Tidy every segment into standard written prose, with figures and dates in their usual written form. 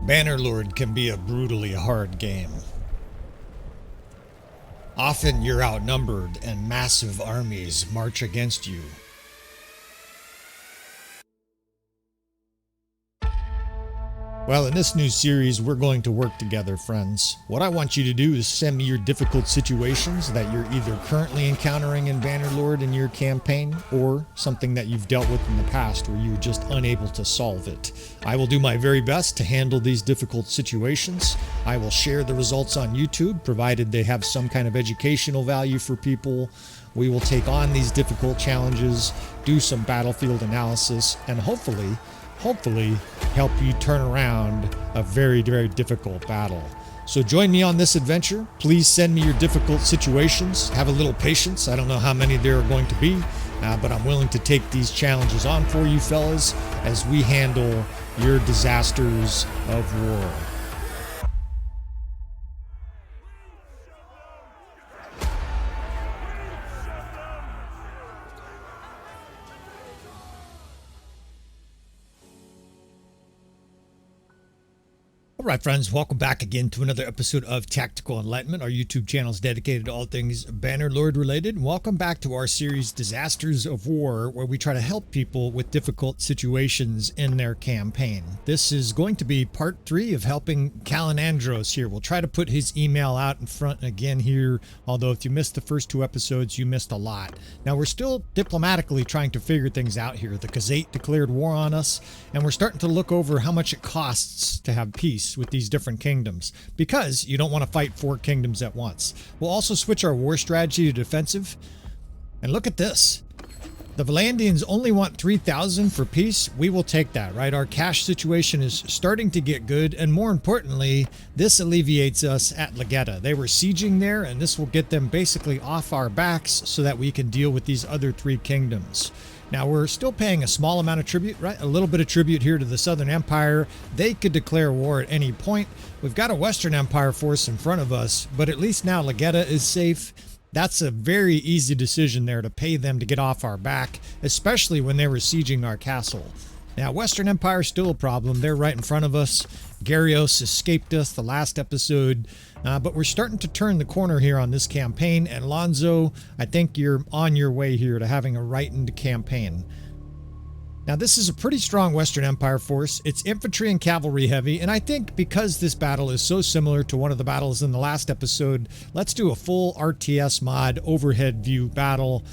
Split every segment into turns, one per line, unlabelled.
Bannerlord can be a brutally hard game. Often you're outnumbered and massive armies march against you. Well, in this new series, we're going to work together, friends. What I want you to do is send me your difficult situations that you're either currently encountering in Bannerlord in your campaign, or something that you've dealt with in the past where you're just unable to solve it. I will do my very best to handle these difficult situations. I will share the results on YouTube, provided they have some kind of educational value for people. We will take on these difficult challenges, do some battlefield analysis, and hopefully help you turn around a very, very difficult battle. So join me on this adventure. Please send me your difficult situations. Have a little patience. I don't know how many there are going to be, but I'm willing to take these challenges on for you fellas as we handle your disasters of war. Alright friends, welcome back again to another episode of Tactical Enlightenment. Our YouTube channel is dedicated to all things Bannerlord related. Welcome back to our series Disasters of War, where we try to help people with difficult situations in their campaign. This is going to be part 3 of helping Kalinandros here. We'll try to put his email out in front again here, although if you missed the first 2 episodes, you missed a lot. Now we're still diplomatically trying to figure things out here. The Khazate declared war on us, and we're starting to look over how much it costs to have peace with these different kingdoms, because you don't want to fight 4 kingdoms at once. We'll also switch our war strategy to defensive. And look at this. The Valandians only want 3,000 for peace. We will take that, right? Our cash situation is starting to get good, and more importantly, this alleviates us at Legetta. They were sieging there, and this will get them basically off our backs so that we can deal with these other 3 kingdoms. Now, we're still paying a small amount of tribute, right? A little bit of tribute here to the Southern Empire. They could declare war at any point. We've got a Western Empire force in front of us, but at least now Legetta is safe. That's a very easy decision there to pay them to get off our back, especially when they were sieging our castle. Now, Western Empire is still a problem. They're right in front of us. Gyarios escaped us the last episode, but we're starting to turn the corner here on this campaign. And Lonzo, I think you're on your way here to having a rightened campaign. Now, this is a pretty strong Western Empire force. It's infantry and cavalry heavy, and I think because this battle is so similar to one of the battles in the last episode, let's do a full RTS mod overhead view battle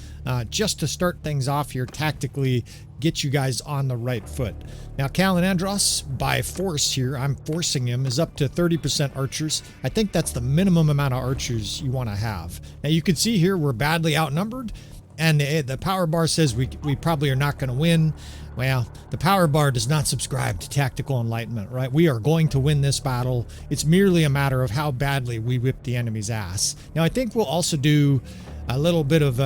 just to start things off here tactically, get you guys on the right foot. Now, Kalinandros, by force here, I'm forcing him, is up to 30% archers. I think that's the minimum amount of archers you want to have. Now, you can see here we're badly outnumbered, and the power bar says we probably are not going to win. Well, the power bar does not subscribe to Tactical Enlightenment, right? We are going to win this battle. It's merely a matter of how badly we whip the enemy's ass. Now, I think we'll also do a little bit of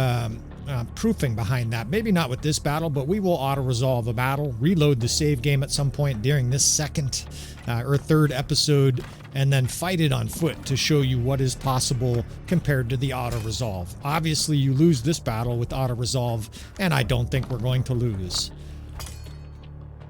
proofing behind that. Maybe not with this battle, but we will auto-resolve a battle, reload the save game at some point during this second or third episode, and then fight it on foot to show you what is possible compared to the auto-resolve. Obviously, you lose this battle with auto-resolve, and I don't think we're going to lose.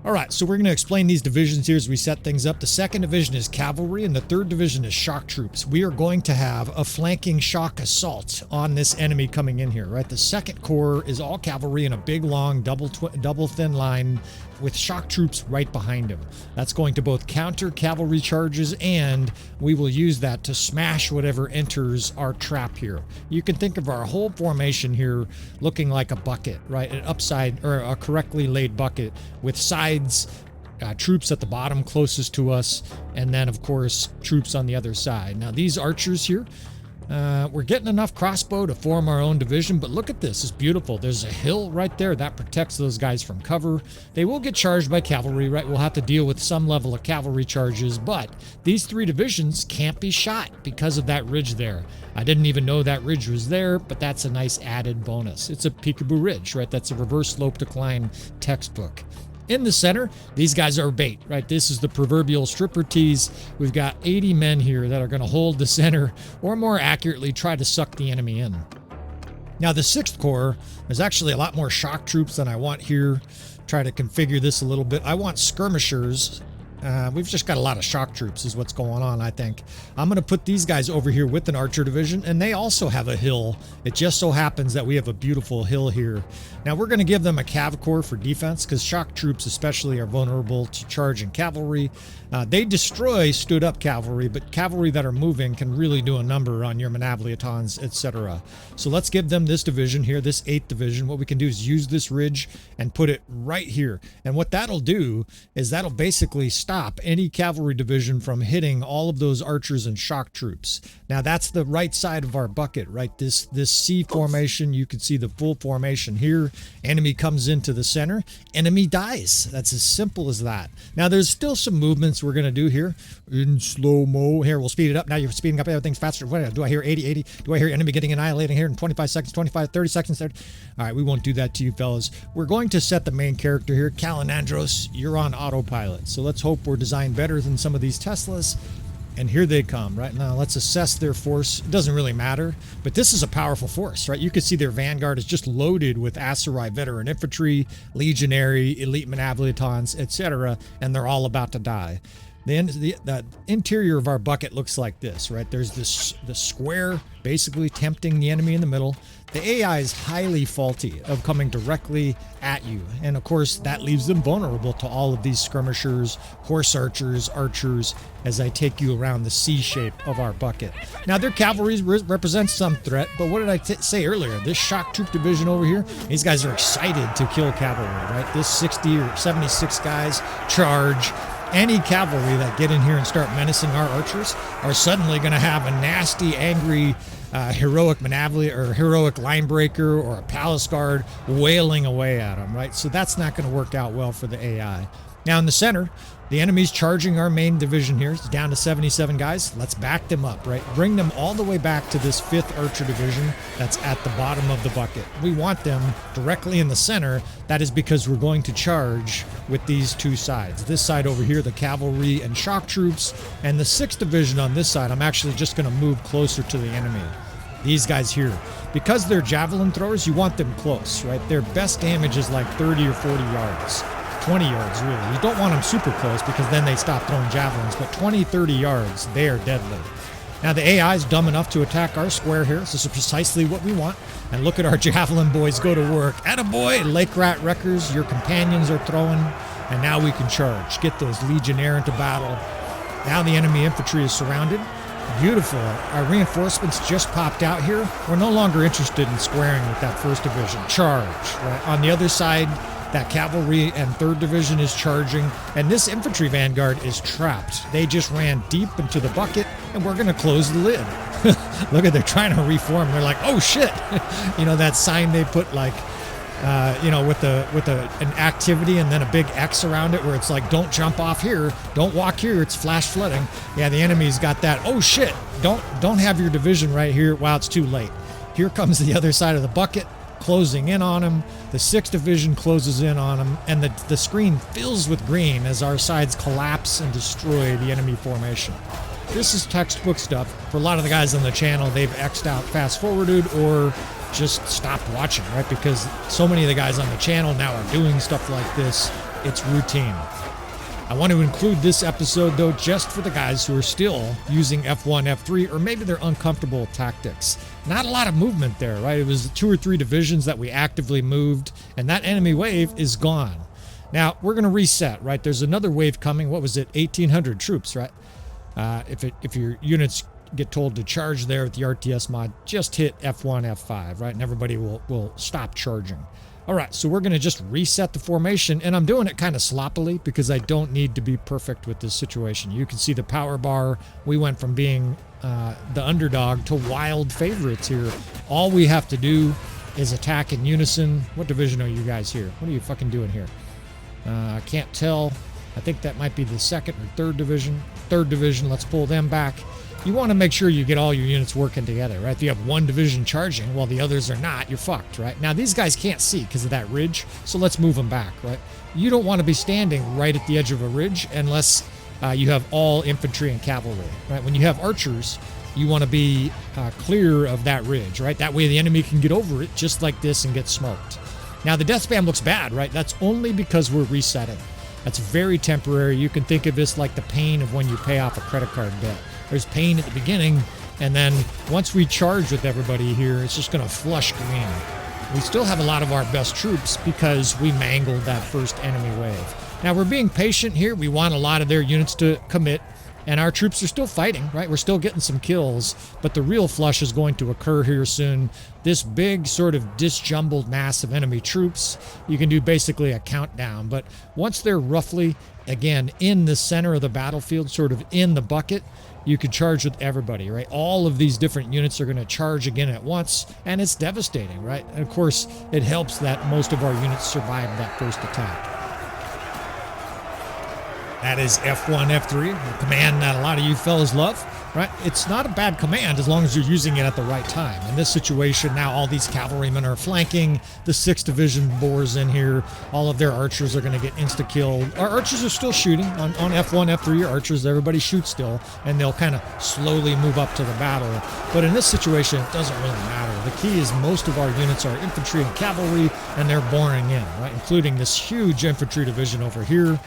Alright, so we're going to explain these divisions here as we set things up. The 2nd division is cavalry, and the 3rd division is shock troops. We are going to have a flanking shock assault on this enemy coming in here, right? The 2nd corps is all cavalry in a big, long, double thin line with shock troops right behind him. That's going to both counter cavalry charges, and we will use that to smash whatever enters our trap here. You can think of our whole formation here looking like a bucket, right? An upside or a correctly laid bucket with sides, troops at the bottom closest to us, and then of course troops on the other side. Now these archers here, we're getting enough crossbow to form our own division, but look at this. It's beautiful. There's a hill right there that protects those guys from cover. They will get charged by cavalry, right? We'll have to deal with some level of cavalry charges, but these 3 divisions can't be shot because of that ridge there. I didn't even know that ridge was there, but that's a nice added bonus. It's a peekaboo ridge, right? That's a reverse slope decline textbook. In the center, these guys are bait, right? This is the proverbial stripper tease. We've got 80 men here that are going to hold the center, or more accurately, try to suck the enemy in. Now, the 6th Corps is actually a lot more shock troops than I want here. Try to configure this a little bit. I want skirmishers We've just got a lot of shock troops is what's going on, I think. I'm going to put these guys over here with an archer division, and they also have a hill. It just so happens that we have a beautiful hill here. Now, we're going to give them a cav corps for defense, because shock troops especially are vulnerable to charging cavalry. They destroy stood-up cavalry, but cavalry that are moving can really do a number on your Manabliatons, etc. So let's give them this division here, this 8th division. What we can do is use this ridge and put it right here. And what that'll do is that'll basically stop any cavalry division from hitting all of those archers and shock troops. Now, that's the right side of our bucket, right? This C formation, you can see the full formation here. Enemy comes into the center, enemy dies. That's as simple as that. Now, there's still some movements we're going to do here in slow-mo. Here, we'll speed it up. Now you're speeding up, everything's faster. What do I hear? 80? Do I hear enemy getting annihilating here in 25 seconds, 25, 30 seconds? 30? All right, we won't do that to you, fellas. We're going to set the main character here. Kalinandros, you're on autopilot. So let's hope we're designed better than some of these Teslas. And here they come. Right now, let's assess their force. It doesn't really matter, but this is a powerful force, right? You can see their vanguard is just loaded with Aserai veteran infantry, legionary, elite Manabliatons, etc., and they're all about to die. The interior of our bucket looks like this, right? There's the square basically tempting the enemy in the middle. The AI is highly faulty of coming directly at you. And of course, that leaves them vulnerable to all of these skirmishers, horse archers, as I take you around the C shape of our bucket. Now, their cavalry represents some threat, but what did I say earlier? This shock troop division over here, these guys are excited to kill cavalry, right? This 60 or 76 guys charge. Any cavalry that get in here and start menacing our archers are suddenly going to have a nasty, angry, heroic Manavli or heroic line breaker or a palace guard wailing away at them, right? So that's not going to work out well for the AI. Now in the center, the enemy's charging our main division here. It's down to 77 guys. Let's back them up, right? Bring them all the way back to this 5th Archer division that's at the bottom of the bucket. We want them directly in the center. That is because we're going to charge with these two sides. This side over here, the cavalry and shock troops, and the 6th division on this side, I'm actually just going to move closer to the enemy. These guys here. Because they're javelin throwers, you want them close, right? Their best damage is like 30 or 40 yards. 20 yards, really. You don't want them super close because then they stop throwing javelins, but 20, 30 yards, they are deadly. Now, the AI is dumb enough to attack our square here. This is precisely what we want. And look at our javelin boys go to work. Attaboy, Lake Rat Wreckers, your companions are throwing, and now we can charge. Get those Legionnaire into battle. Now the enemy infantry is surrounded. Beautiful. Our reinforcements just popped out here. We're no longer interested in squaring with that 1st division. Charge. Right? On the other side, that cavalry and 3rd division is charging, and this infantry vanguard is trapped. They just ran deep into the bucket, and we're going to close the lid. Look at, they're trying to reform. They're like, oh shit. You know, that sign they put like, you know, with an activity and then a big X around it where it's like, don't jump off here, don't walk here, it's flash flooding. Yeah, the enemy's got that, oh shit, don't have your division right here. Wow, it's too late. Here comes the other side of the bucket, closing in on him. The 6th division closes in on him, and the screen fills with green as our sides collapse and destroy the enemy formation. This is textbook stuff. For a lot of the guys on the channel, they've X'd out, fast forwarded, or just stopped watching, right? Because so many of the guys on the channel now are doing stuff like this. It's routine. I want to include this episode, though, just for the guys who are still using F1, F3, or maybe they're uncomfortable with tactics. Not a lot of movement there, right? It was 2 or 3 divisions that we actively moved, and that enemy wave is gone. Now, we're going to reset, right? There's another wave coming. What was it? 1,800 troops, right? If your units get told to charge there with the RTS mod, just hit F1, F5, right? And everybody will stop charging. All right, so we're going to just reset the formation, and I'm doing it kind of sloppily because I don't need to be perfect with this situation. You can see the power bar. We went from being the underdog to wild favorites here. All we have to do is attack in unison. What division are you guys here? What are you fucking doing here? I can't tell. I think that might be the 2nd or 3rd division. 3rd division, let's pull them back. You want to make sure you get all your units working together, right? If you have one division charging while the others are not, you're fucked, right? Now, these guys can't see because of that ridge, so let's move them back, right? You don't want to be standing right at the edge of a ridge unless you have all infantry and cavalry, right? When you have archers, you want to be clear of that ridge, right? That way the enemy can get over it just like this and get smoked. Now, the death spam looks bad, right? That's only because we're resetting. That's very temporary. You can think of this like the pain of when you pay off a credit card debt. There's pain at the beginning, and then once we charge with everybody here, it's just going to flush green. We still have a lot of our best troops because we mangled that first enemy wave. Now, we're being patient here. We want a lot of their units to commit, and our troops are still fighting, right? We're still getting some kills, but the real flush is going to occur here soon. This big sort of disjumbled mass of enemy troops, you can do basically a countdown, but once they're roughly, again, in the center of the battlefield, sort of in the bucket, you can charge with everybody, right? All of these different units are going to charge again at once, and it's devastating, right? And of course, it helps that most of our units survived that first attack. That is F1, F3, a command that a lot of you fellas love, right? It's not a bad command as long as you're using it at the right time. In this situation, now all these cavalrymen are flanking. The 6th Division bores in here. All of their archers are going to get insta-killed. Our archers are still shooting. On F1, F3 archers, everybody shoots still, and they'll kind of slowly move up to the battle. But in this situation, it doesn't really matter. The key is most of our units are infantry and cavalry, and they're boring in, right? Including this huge infantry division over here.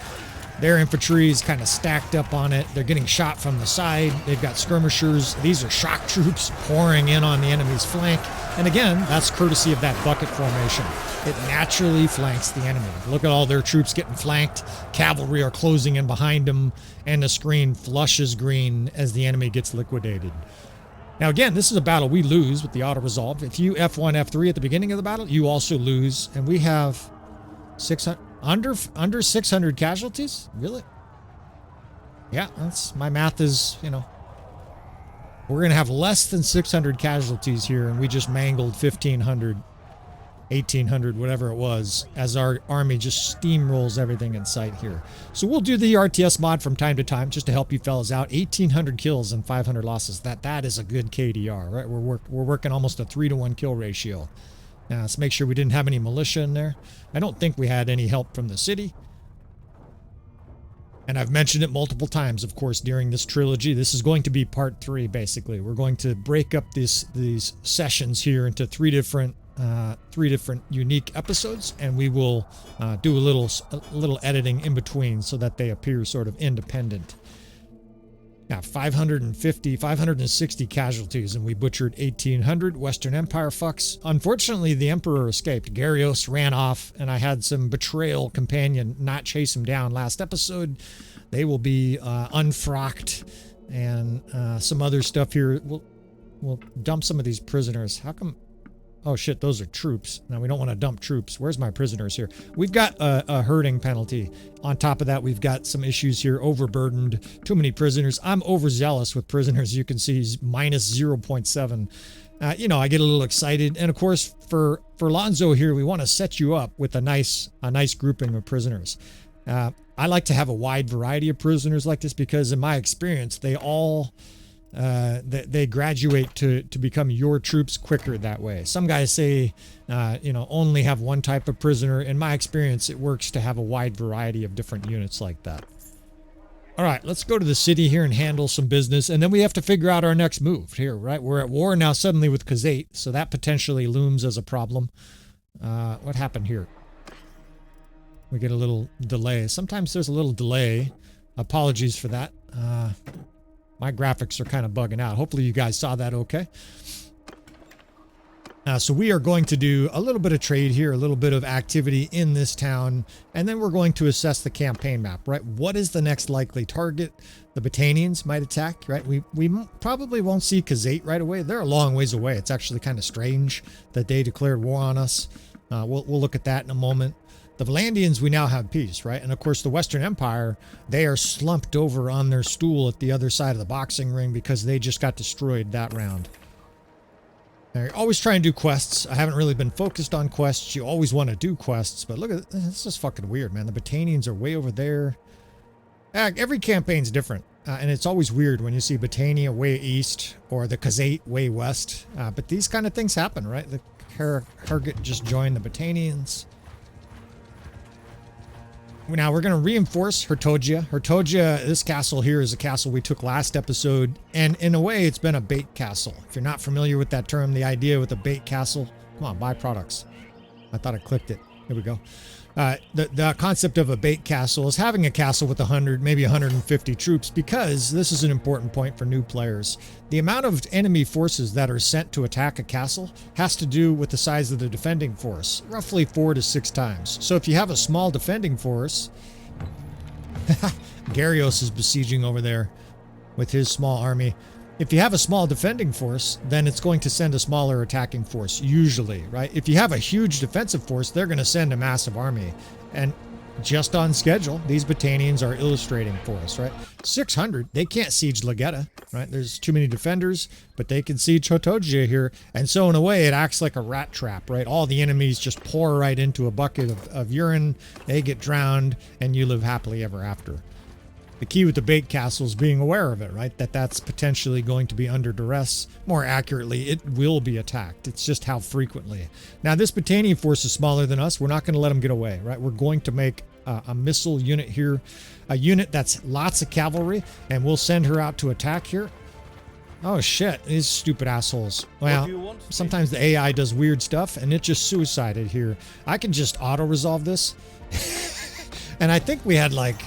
Their infantry is kind of stacked up on it. They're getting shot from the side. They've got skirmishers. These are shock troops pouring in on the enemy's flank. And again, that's courtesy of that bucket formation. It naturally flanks the enemy. Look at all their troops getting flanked. Cavalry are closing in behind them, and the screen flushes green as the enemy gets liquidated. Now again, this is a battle we lose with the auto-resolve. If you F1, F3 at the beginning of the battle, you also lose. And we have 600... Under 600 casualties? Really? Yeah, that's my math is, you know. We're going to have less than 600 casualties here, and we just mangled 1,500, 1,800, whatever it was, as our army just steamrolls everything in sight here. So we'll do the RTS mod from time to time just to help you fellas out. 1,800 kills and 500 losses. That is a good KDR, right? We're working almost a 3-to-1 kill ratio. Now, let's make sure we didn't have any militia in there. I don't think we had any help from the city. And I've mentioned it multiple times, of course, during this trilogy. This is going to be part 3, basically. We're going to break up these sessions here into three different unique episodes, and we will do a little editing in between so that they appear sort of independent. Now, 560 casualties, and we butchered 1,800 Western Empire fucks. Unfortunately, the Emperor escaped. Garrios ran off, and I had some betrayal companion not chase him down last episode. They will be unfrocked, and some other stuff here. We'll dump some of these prisoners. How come... Oh shit, those are troops. Now we don't want to dump troops. Where's my prisoners here? We've got a herding penalty. On top of that, we've got some issues here. Overburdened. Too many prisoners. I'm overzealous with prisoners. You can see he's minus 0.7. You know, I get a little excited. And of course, for Lonzo here, we want to set you up with a nice grouping of prisoners. I like to have a wide variety of prisoners like this because in my experience, they all... they graduate to become your troops quicker that way. Some guys say, you know, only have one type of prisoner. In my experience, it works to have a wide variety of different units like that. All right, let's go to the city here and handle some business, and then we have to figure out our next move here, right? We're at war now suddenly with Khazate, so that potentially looms as a problem. What happened here? We get a little delay. Sometimes there's a little delay. Apologies for that. My graphics are kind of bugging out. Hopefully you guys saw that okay. So we are going to do a little bit of trade here, a little bit of activity in this town, and then we're going to assess the campaign map, right? What is the next likely target? The Batanians might attack, right? We probably won't see Khazate right away. They're a long ways away. It's actually kind of strange that they declared war on us. We'll look at that in a moment. The Valandians, we now have peace, right? And of course, the Western Empire, they are slumped over on their stool at the other side of the boxing ring because they just got destroyed that round. Now, you're always trying to do quests. I haven't really been focused on quests. You always want to do quests, but look at this. This is fucking weird, man. The Batanians are way over there. Every campaign's different, and it's always weird when you see Batania way east or the Khazate way west. But these kind of things happen, right? The Hargit just joined the Batanians. Now we're going to reinforce Hertogia. Hertogia, this castle here is a castle we took last episode, and in a way it's been a bait castle. If you're not familiar with that term, the idea with a bait castle, come on, buy products. I thought I clicked it. Here we go. The concept of a bait castle is having a castle with 100, maybe 150 troops, because this is an important point for new players. The amount of enemy forces that are sent to attack a castle has to do with the size of the defending force, roughly 4 to 6 times. So if you have a small defending force, Gyarios is besieging over there with his small army. If you have a small defending force, then it's going to send a smaller attacking force, usually, right? If you have a huge defensive force, they're going to send a massive army. And just on schedule, these Battanians are illustrating for us, right? 600, they can't siege Legetta, right? There's too many defenders, but they can siege Hotogia here. And so in a way, it acts like a rat trap, right? All the enemies just pour right into a bucket of urine, they get drowned, and you live happily ever after. The key with the bait castle is being aware of it, right? That's potentially going to be under duress. More accurately, it will be attacked. It's just how frequently. Now, this Battanian force is smaller than us. We're not going to let them get away, right? We're going to make a missile unit here, a unit that's lots of cavalry, and we'll send her out to attack here. Oh, shit. These stupid assholes. Well, sometimes the AI does weird stuff, and it just suicided here. I can just auto-resolve this. And I think we had like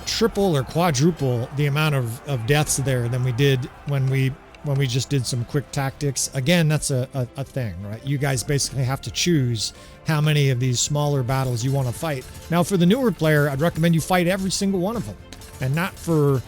triple or quadruple the amount of deaths there than we did when we just did some quick tactics. Again, that's a thing, right? You guys basically have to choose how many of these smaller battles you want to fight. Now, for the newer player, I'd recommend you fight every single one of them, and not for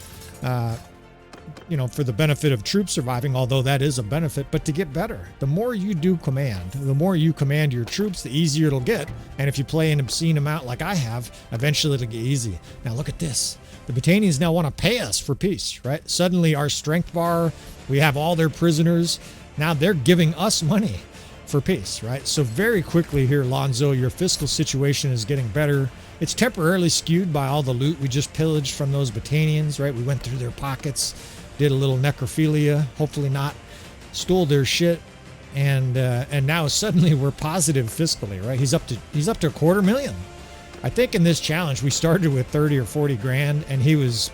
for the benefit of troop surviving, although that is a benefit, but to get better. The more you do command, the more you command your troops, the easier it'll get. And if you play an obscene amount like I have, eventually it'll get easy. Now look at this. The Battanians now want to pay us for peace, right? Suddenly our strength bar, we have all their prisoners. Now they're giving us money for peace, right? So very quickly here, Lonzo, your fiscal situation is getting better. It's temporarily skewed by all the loot we just pillaged from those Battanians, right? We went through their pockets, did a little necrophilia, hopefully not, stole their shit, and now suddenly we're positive fiscally, right? He's up to $250,000. I think in this challenge we started with 30 or 40 grand, and he was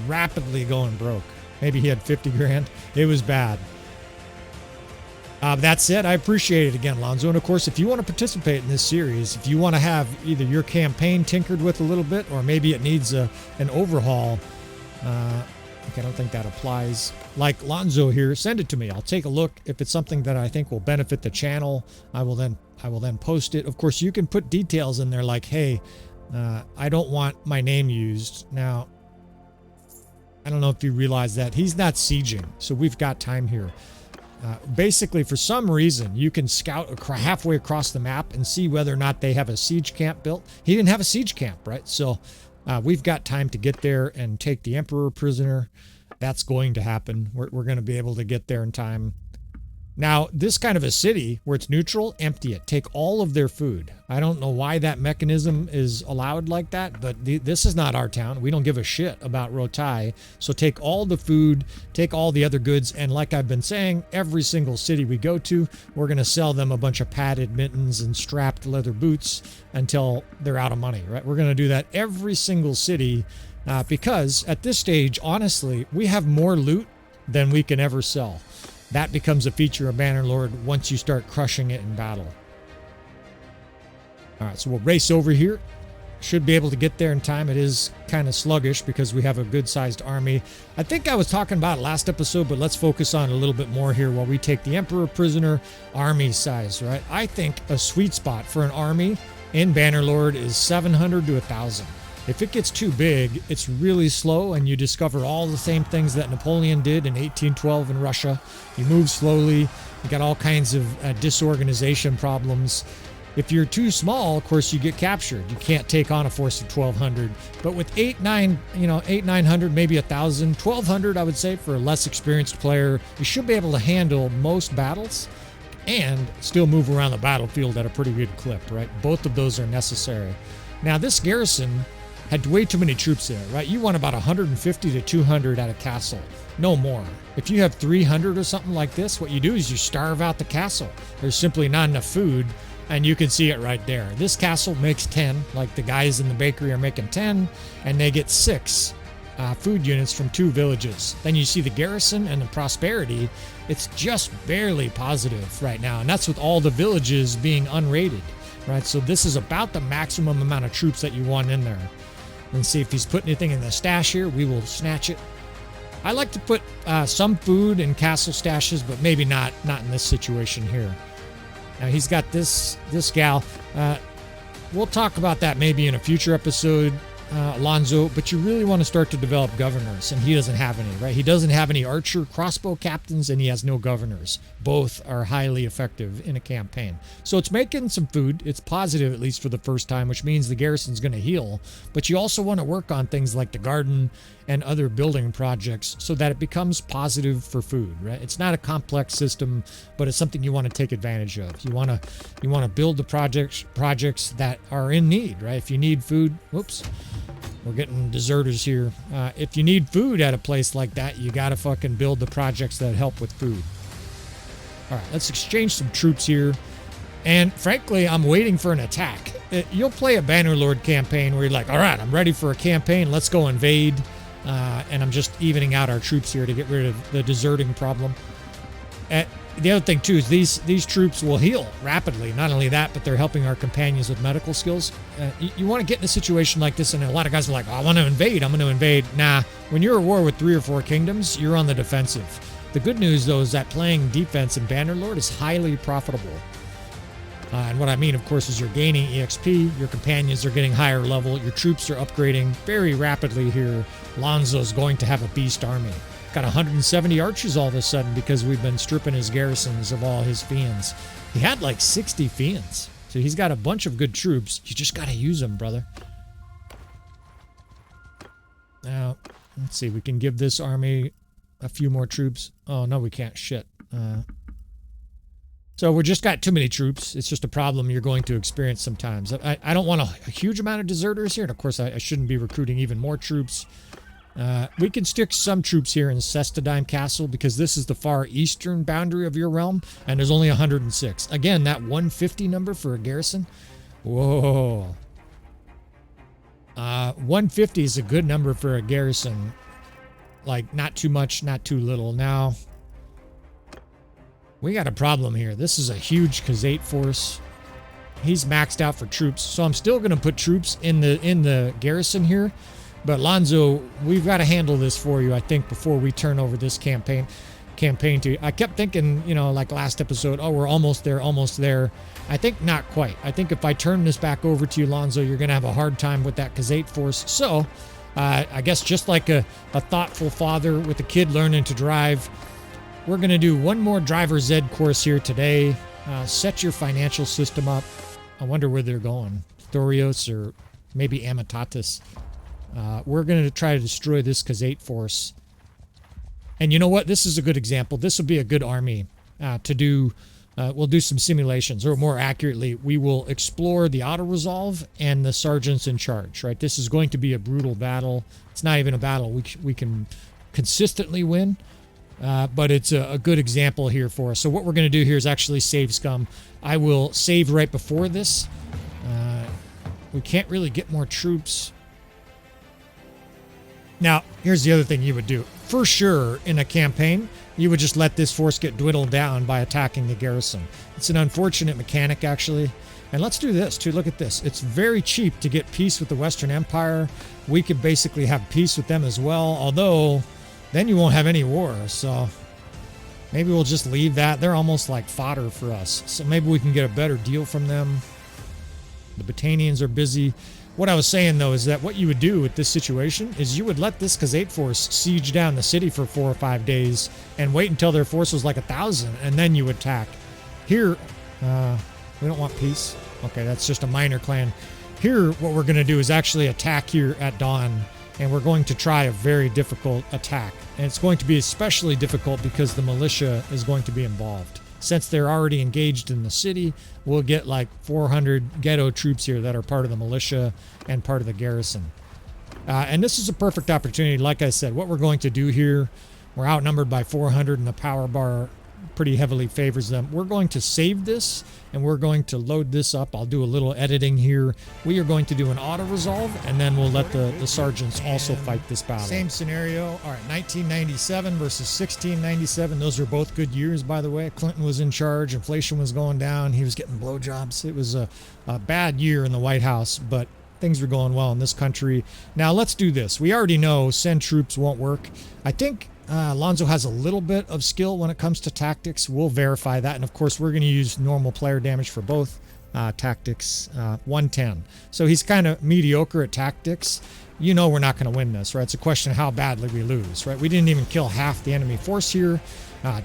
rapidly going broke. Maybe he had 50 grand. It was bad. That said, I appreciate it again, Lonzo. And of course, if you want to participate in this series, if you want to have either your campaign tinkered with a little bit, or maybe it needs an overhaul, I don't think that applies. Like Lonzo here, send it to me. I'll take a look. If it's something that I think will benefit the channel, I will then post it. Of course, you can put details in there like, hey, I don't want my name used. Now, I don't know if you realize that he's not sieging, so we've got time here. Basically, for some reason, you can scout halfway across the map and see whether or not they have a siege camp built. He didn't have a siege camp, right? So we've got time to get there and take the Emperor prisoner. That's going to happen. We're going to be able to get there in time. Now, this kind of a city where it's neutral, empty it. Take all of their food. I don't know why that mechanism is allowed like that, but this is not our town. We don't give a shit about Rotai. So take all the food, take all the other goods, and like I've been saying, every single city we go to, we're going to sell them a bunch of padded mittens and strapped leather boots until they're out of money, right? We're going to do that every single city because at this stage, honestly, we have more loot than we can ever sell. That becomes a feature of Bannerlord once you start crushing it in battle. All right, so we'll race over here. Should be able to get there in time. It is kind of sluggish because we have a good-sized army. I think I was talking about it last episode, but let's focus on a little bit more here while we take the Emperor prisoner. Army size, right? I think a sweet spot for an army in Bannerlord is 700 to 1,000. If it gets too big, it's really slow, and you discover all the same things that Napoleon did in 1812 in Russia. You move slowly. You got all kinds of disorganization problems. If you're too small, of course, you get captured. You can't take on a force of 1,200. But with 900, maybe 1,000, 1,200, I would say, for a less experienced player, you should be able to handle most battles and still move around the battlefield at a pretty good clip, right? Both of those are necessary. Now, this garrison had way too many troops there, right? You want about 150 to 200 at a castle, no more. If you have 300 or something like this, what you do is you starve out the castle. There's simply not enough food, and you can see it right there. This castle makes 10, like the guys in the bakery are making 10, and they get 6 food units from 2 villages. Then you see the garrison and the prosperity. It's just barely positive right now, and that's with all the villages being unrated. right? So this is about the maximum amount of troops that you want in there. And see if he's put anything in the stash here. We will snatch it. I like to put some food in castle stashes, but maybe not in this situation here. Now he's got this gal. We'll talk about that maybe in a future episode, Alonzo, but you really want to start to develop governors, and he doesn't have any, right? He doesn't have any archer crossbow captains, and he has no governors. Both are highly effective in a campaign. So it's making some food. It's positive, at least for the first time, which means the garrison's going to heal. But you also want to work on things like the garden and other building projects so that it becomes positive for food, right? It's not a complex system, but it's something you want to take advantage of. You want to build the projects that are in need, right? If you need food, whoops, we're getting deserters here. If you need food at a place like that, you got to fucking build the projects that help with food. All right, let's exchange some troops here. And frankly, I'm waiting for an attack. You'll play a Bannerlord campaign where you're like, all right, I'm ready for a campaign. Let's go invade. And I'm just evening out our troops here to get rid of the deserting problem. The other thing, too, is these troops will heal rapidly. Not only that, but they're helping our companions with medical skills. You want to get in a situation like this, and a lot of guys are like, oh, I want to invade. I'm going to invade. Nah, when you're at war with 3 or 4 kingdoms, you're on the defensive. The good news, though, is that playing defense in Bannerlord is highly profitable. And what I mean, of course, is you're gaining EXP, your companions are getting higher level, your troops are upgrading very rapidly here. Lonzo's going to have a beast army. Got 170 archers all of a sudden because we've been stripping his garrisons of all his fiends. He had like 60 fiends. So he's got a bunch of good troops. You just got to use them, brother. Now, let's see. We can give this army a few more troops. Oh, no, we can't. Shit. So we just got too many troops. It's just a problem you're going to experience sometimes. I don't want a huge amount of deserters here. And of course, I shouldn't be recruiting even more troops. We can stick some troops here in Sestadime Castle because this is the far eastern boundary of your realm. And there's only 106. Again, that 150 number for a garrison. Whoa. 150 is a good number for a garrison. Like, not too much, not too little. Now, we got a problem here. This is a huge Khazate force. He's maxed out for troops, so I'm still going to put troops in the garrison here. But Lonzo, we've got to handle this for you, I think, before we turn over this campaign to you. I kept thinking, you know, like last episode, oh, we're almost there, almost there. I think not quite. I think if I turn this back over to you, Lonzo, you're going to have a hard time with that Khazate force. So, I guess just like a thoughtful father with a kid learning to drive, we're going to do one more driver's ed course here today. Set your financial system up. I wonder where they're going. Thorios or maybe Amitatis. We're going to try to destroy this Khazate force. And you know what? This is a good example. This will be a good army to do. We'll do some simulations, or more accurately, we will explore the auto-resolve and the sergeants in charge, right? This is going to be a brutal battle. It's not even a battle we can consistently win. But it's a good example here for us. So what we're going to do here is actually save scum. I will save right before this. We can't really get more troops. Now, here's the other thing you would do. For sure, in a campaign, you would just let this force get dwindled down by attacking the garrison. It's an unfortunate mechanic, actually. And let's do this, too. Look at this. It's very cheap to get peace with the Western Empire. We could basically have peace with them as well, although then you won't have any war. So maybe we'll just leave that. They're almost like fodder for us. So maybe we can get a better deal from them. The Batanians are busy. What I was saying, though, is that what you would do with this situation is you would let this Khazate force siege down the city for 4 or 5 days and wait until their force was like 1,000, and then you attack. Here, we don't want peace. Okay, that's just a minor clan. Here, what we're going to do is actually attack here at dawn, and we're going to try a very difficult attack. And it's going to be especially difficult because the militia is going to be involved. Since they're already engaged in the city, we'll get like 400 ghetto troops here that are part of the militia and part of the garrison. And this is a perfect opportunity. Like I said, what we're going to do here, we're outnumbered by 400 in the power bar pretty heavily favors them. We're going to save this and we're going to load this up. I'll do a little editing here. We are going to do an auto resolve and then we'll let the sergeants also fight this battle. Same scenario. All right, 1997 versus 1697. Those are both good years, by the way. Clinton was in charge. Inflation was going down. He was getting blowjobs. It was a bad year in the White House, but things were going well in this country. Now let's do this. We already know send troops won't work. I think Alonso has a little bit of skill when it comes to tactics. We'll verify that. And of course, we're going to use normal player damage for both tactics, 110. So he's kind of mediocre at tactics. You know we're not going to win this, right? It's a question of how badly we lose, right? We didn't even kill half the enemy force here.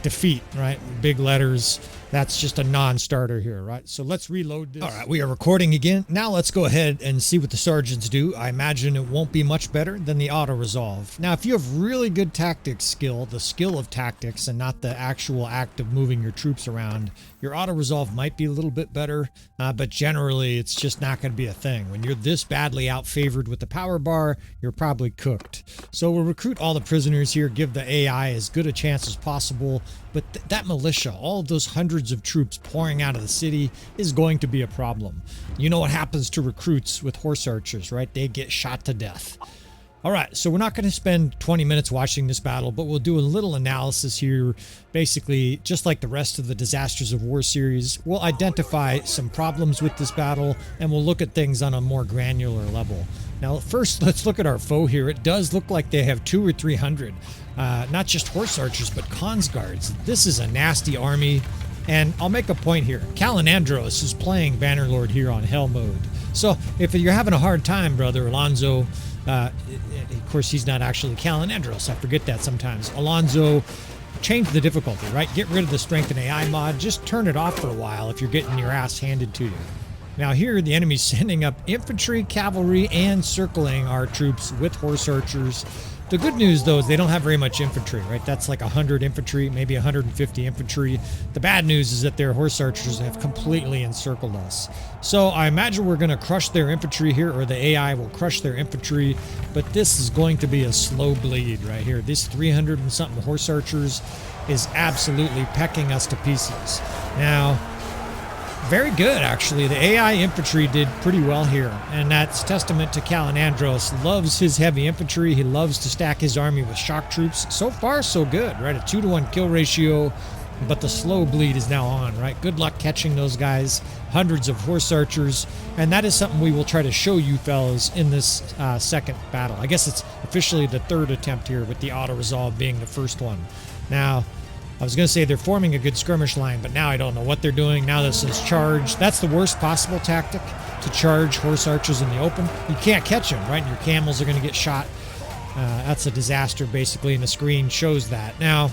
Defeat, right? Big letters. That's just a non-starter here, right? So let's reload this. All right, we are recording again. Now let's go ahead and see what the sergeants do. I imagine it won't be much better than the auto-resolve. Now, if you have really good tactics skill, the skill of tactics and not the actual act of moving your troops around, your auto-resolve might be a little bit better, but generally it's just not going to be a thing. When you're this badly out-favored with the power bar, you're probably cooked. So we'll recruit all the prisoners here, give the AI as good a chance as possible, but that militia, all of those hundreds of troops pouring out of the city is going to be a problem. You know what happens to recruits with horse archers, right? They get shot to death. All right, so we're not going to spend 20 minutes watching this battle, but we'll do a little analysis here. Basically, just like the rest of the Disasters of War series, we'll identify some problems with this battle, and we'll look at things on a more granular level. Now, first, let's look at our foe here. It does look like they have 200 or 300, not just horse archers, but Khans guards. This is a nasty army, and I'll make a point here. Kalinandros is playing Bannerlord here on Hell mode. So if you're having a hard time, brother Alonso, of course, he's not actually Kalinandros. I forget that sometimes. Alonso, change the difficulty, right? Get rid of the strength and AI mod. Just turn it off for a while if you're getting your ass handed to you. Now here, the enemy's sending up infantry, cavalry, and circling our troops with horse archers. The good news, though, is they don't have very much infantry, right? That's like 100 infantry, maybe 150 infantry. The bad news is that their horse archers have completely encircled us. So I imagine we're going to crush their infantry here, or the AI will crush their infantry, but this is going to be a slow bleed right here. This 300 and something horse archers is absolutely pecking us to pieces. Now, very good, actually. The AI infantry did pretty well here, and that's testament to Kalinandros. Loves his heavy infantry. He loves to stack his army with shock troops. So far, so good, right? A 2-to-1 kill ratio, but the slow bleed is now on, right? Good luck catching those guys. Hundreds of horse archers, and that is something we will try to show you fellas in this second battle. I guess it's officially the third attempt here, with the auto-resolve being the first one. Now, I was going to say they're forming a good skirmish line, but now I don't know what they're doing. Now this is charge. That's the worst possible tactic, to charge horse archers in the open. You can't catch them, right? And your camels are going to get shot. That's a disaster, basically, and the screen shows that. Now,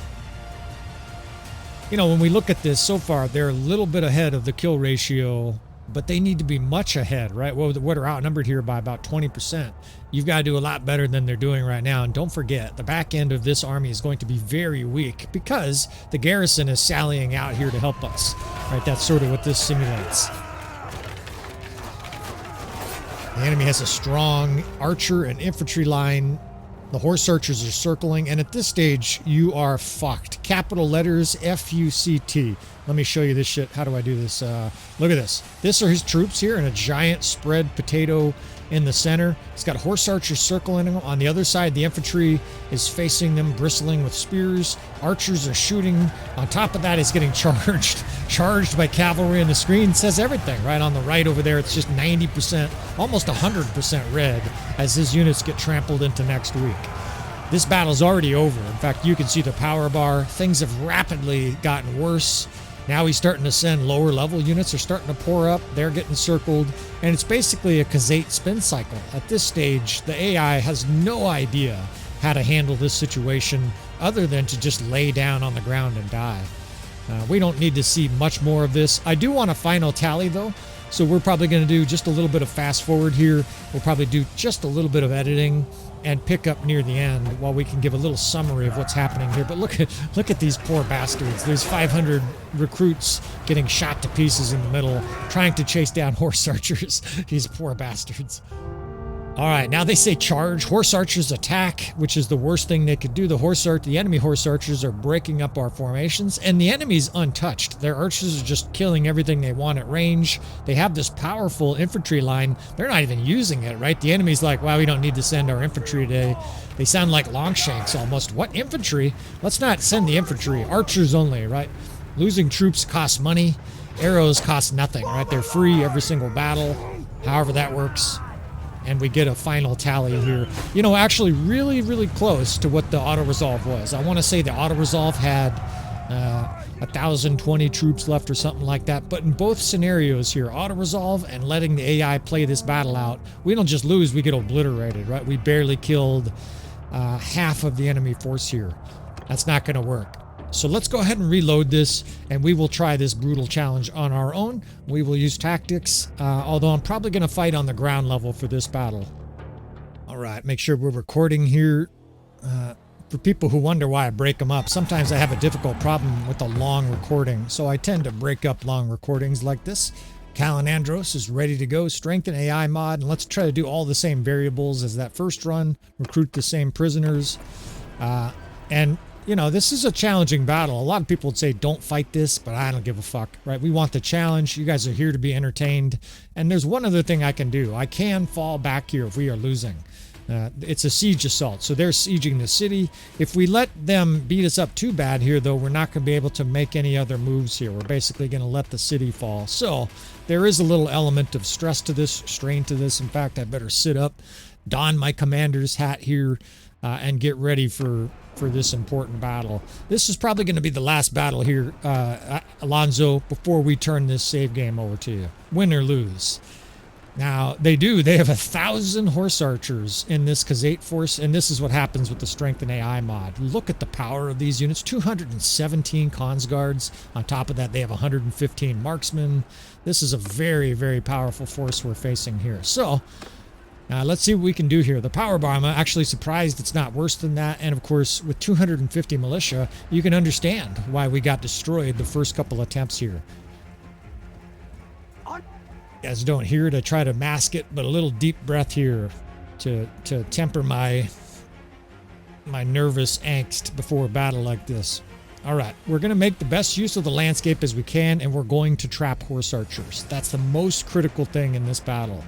you know, when we look at this so far, they're a little bit ahead of the kill ratio, but they need to be much ahead, right? Well, we're outnumbered here by about 20%. You've got to do a lot better than they're doing right now. And don't forget, the back end of this army is going to be very weak because the garrison is sallying out here to help us, right? That's sort of what this simulates. The enemy has a strong archer and infantry line. The horse archers are circling, and at this stage, you are fucked. Capital letters, F-U-C-T. Let me show you this shit. How do I do this? Look at this. This are his troops here in a giant spread potato in the center. He's got horse archers circling him. On the other side, the infantry is facing them, bristling with spears. Archers are shooting. On top of that, he's getting charged by cavalry, and the screen says everything. Right on the right over there, it's just 90%, almost 100% red as his units get trampled into next week. This battle's already over. In fact, you can see the power bar. Things have rapidly gotten worse. Now he's starting to send lower level units. Are starting to pour up. They're getting circled. And it's basically a Khazate spin cycle. At this stage, the AI has no idea how to handle this situation other than to just lay down on the ground and die. We don't need to see much more of this. I do want a final tally, though. So we're probably going to do just a little bit of fast forward here. We'll probably do just a little bit of editing and pick up near the end while we can give a little summary of what's happening here. But look at these poor bastards. There's 500 recruits getting shot to pieces in the middle, trying to chase down horse archers. These poor bastards. All right, now they say charge. Horse archers attack, which is the worst thing they could do. The enemy horse archers are breaking up our formations, and the enemy's untouched. Their archers are just killing everything they want at range. They have this powerful infantry line. They're not even using it, right? The enemy's like, wow, we don't need to send our infantry today. They sound like longshanks almost. What infantry? Let's not send the infantry. Archers only, right? Losing troops costs money. Arrows cost nothing, right? They're free every single battle, however that works. And we get a final tally here. You know, actually really, really close to what the auto-resolve was. I want to say the auto-resolve had 1,020 troops left or something like that. But in both scenarios here, auto-resolve and letting the AI play this battle out, we don't just lose, we get obliterated, right? We barely killed half of the enemy force here. That's not going to work. So let's go ahead and reload this, and we will try this brutal challenge on our own. We will use tactics, although I'm probably going to fight on the ground level for this battle. All right, make sure we're recording here. For people who wonder why I break them up, sometimes I have a difficult problem with a long recording, so I tend to break up long recordings like this. Kalinandros is ready to go. Strengthen AI mod, and let's try to do all the same variables as that first run. Recruit the same prisoners, and you know, this is a challenging battle. A lot of people would say, don't fight this, but I don't give a fuck, right? We want the challenge. You guys are here to be entertained. And there's one other thing I can do. I can fall back here if we are losing. It's a siege assault, so they're sieging the city. If we let them beat us up too bad here, though, we're not going to be able to make any other moves here. We're basically going to let the city fall. So there is a little element of stress to this, strain to this. In fact, I better sit up, don my commander's hat here, and get ready for this important battle. This is probably going to be the last battle here, Alonzo, before we turn this save game over to you. Win or lose. Now, they have 1,000 horse archers in this Khazate force, and this is what happens with the Strength and AI mod. Look at the power of these units. 217 cons guards. On top of that, they have 115 marksmen. This is a very, very powerful force we're facing here. So, let's see what we can do here. The power bar, I'm actually surprised it's not worse than that. And of course, with 250 militia, you can understand why we got destroyed the first couple attempts here. You guys don't hear it. I try to mask it, but a little deep breath here to temper my nervous angst before a battle like this. All right, we're going to make the best use of the landscape as we can, and we're going to trap horse archers. That's the most critical thing in this battle.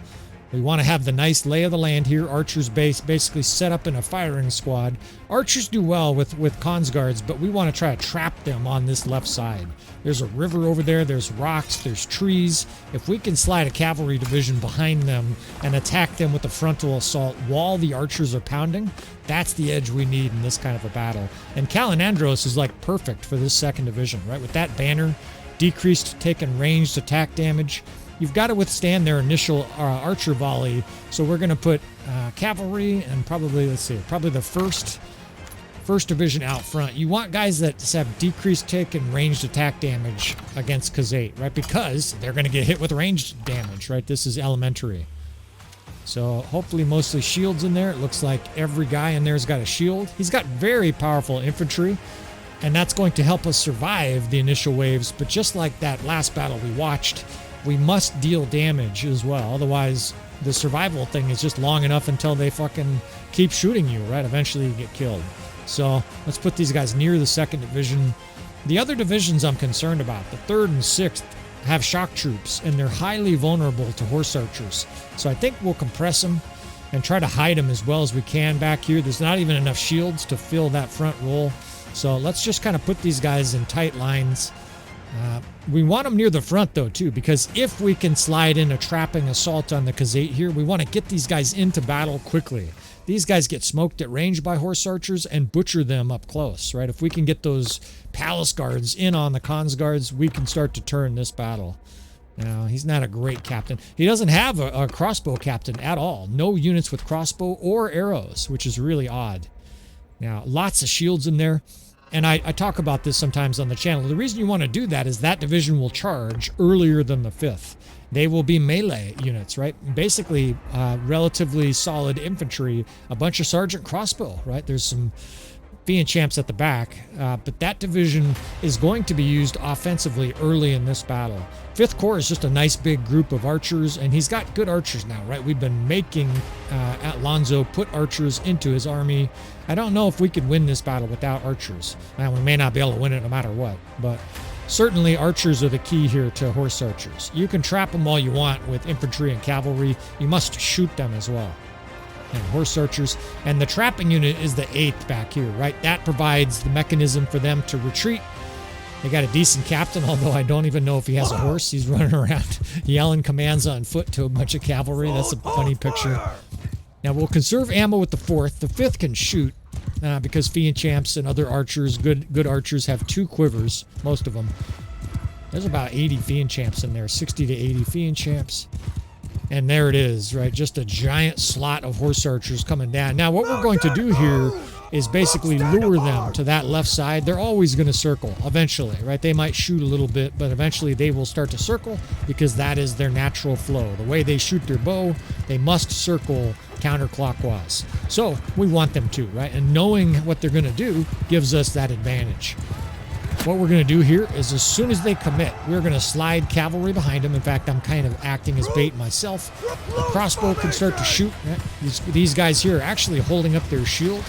We want to have the nice lay of the land here. Archers basically set up in a firing squad. Archers do well with cons guards, but we want to try to trap them on this left side. There's a river over there. There's rocks. There's trees. If we can slide a cavalry division behind them and attack them with a frontal assault while the archers are pounding, that's the edge we need in this kind of a battle. And Kalinandros is like perfect for this second division, right? With that banner, decreased taken ranged attack damage. You've got to withstand their initial archer volley, so we're going to put cavalry and probably the first division out front. You want guys that have decreased tick and ranged attack damage against Khazate, right? Because they're going to get hit with ranged damage, right? This is elementary. So hopefully mostly shields in there. It looks like every guy in there's got a shield. He's got very powerful infantry, and that's going to help us survive the initial waves. But just like that last battle we watched, we must deal damage as well. Otherwise, the survival thing is just long enough until they fucking keep shooting you, right? Eventually you get killed. So let's put these guys near the second division. The other divisions I'm concerned about, the 3rd and 6th, have shock troops, and they're highly vulnerable to horse archers. So I think we'll compress them and try to hide them as well as we can back here. There's not even enough shields to fill that front roll. So let's just kind of put these guys in tight lines. We want them near the front, though, too, because if we can slide in a trapping assault on the Khazate here, we want to get these guys into battle quickly. These guys get smoked at range by horse archers and butcher them up close, right? If we can get those palace guards in on the cons guards, we can start to turn this battle. Now, he's not a great captain. He doesn't have a crossbow captain at all. No units with crossbow or arrows, which is really odd. Now, lots of shields in there. And I talk about this sometimes on the channel. The reason you want to do that is that division will charge earlier than the 5th. They will be melee units, right? Basically, relatively solid infantry, a bunch of sergeant crossbow, right? There's some Fiend Champs at the back, but that division is going to be used offensively early in this battle. 5th Corps is just a nice big group of archers, and he's got good archers now, right? We've been making Alonso put archers into his army. I don't know if we could win this battle without archers. Now, we may not be able to win it no matter what, but certainly archers are the key here to horse archers. You can trap them all you want with infantry and cavalry. You must shoot them as well. And horse archers, and the trapping unit is the 8th back here, right? That provides the mechanism for them to retreat. They got a decent captain, although I don't even know if he has a horse. He's running around yelling commands on foot to a bunch of cavalry. That's a funny picture. Now we'll conserve ammo with the 4th. The 5th can shoot because Fiend Champs and other archers, good archers, have 2 quivers, most of them. There's about 80 Fiend Champs in there, 60 to 80 Fiend Champs. And there it is, right? Just a giant slot of horse archers coming down. Now, what we're going to do here is basically lure them to that left side. They're always going to circle eventually, right? They might shoot a little bit, but eventually they will start to circle because that is their natural flow. The way they shoot their bow, they must circle counterclockwise. So we want them to, right? And knowing what they're going to do gives us that advantage. What we're going to do here is as soon as they commit, we're going to slide cavalry behind them. In fact, I'm kind of acting as bait myself. The crossbow can start to shoot. These guys here are actually holding up their shield.